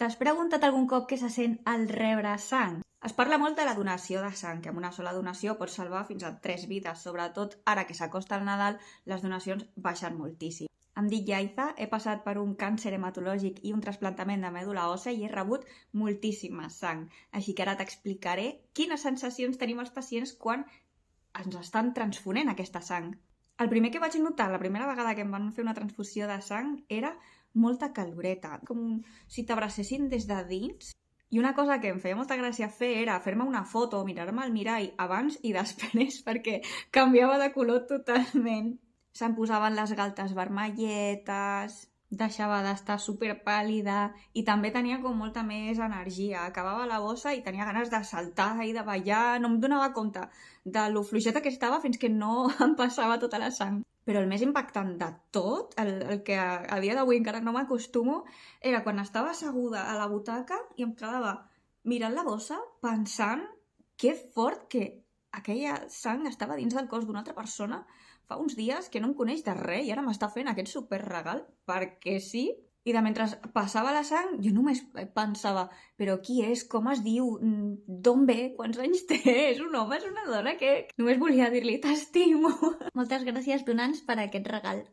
T'has preguntat algun cop què se sent al rebre sang? Es parla molt de la donació de sang, que amb una sola donació pots salvar fins a 3 vides. Sobretot ara que s'acosta el Nadal, les donacions baixen moltíssim. Em dic Yaiza, he passat per un càncer hematològic i un trasplantament de mèdula òssia i he rebut moltíssima sang. Així que ara t'explicaré quines sensacions tenim els pacients quan ens estan transfonent aquesta sang. El primer que vaig notar la primera vegada que em van fer una transfusió de sang era molta caloreta, com si t'abracessin des de dins. I una cosa que em feia molta gràcia fer era fer-me una foto o mirar-me al mirall abans i després perquè canviava de color totalment. Se'm posaven les galtes vermelletes, deixava d'estar superpàl·lida i també tenia com molta més energia. Acabava la bossa i tenia ganes de saltar i de ballar. No em donava compte de lo fluixeta que estava fins que no em passava tota la sang. Però el més impactant de tot, el que a dia d'avui encara no m'acostumo, era quan estava asseguda a la butaca i em quedava mirant la bossa pensant que fort que aquella sang estava dins del cos d'una altra persona fa uns dies que no em coneix de res i ara m'està fent aquest superregal perquè sí. I de mentre passava la sang, jo només pensava, però qui és, com es diu, d'on ve, quants anys té, és un home, és una dona, que només volia dir-li t'estimo. Moltes gràcies, donants, per aquest regal.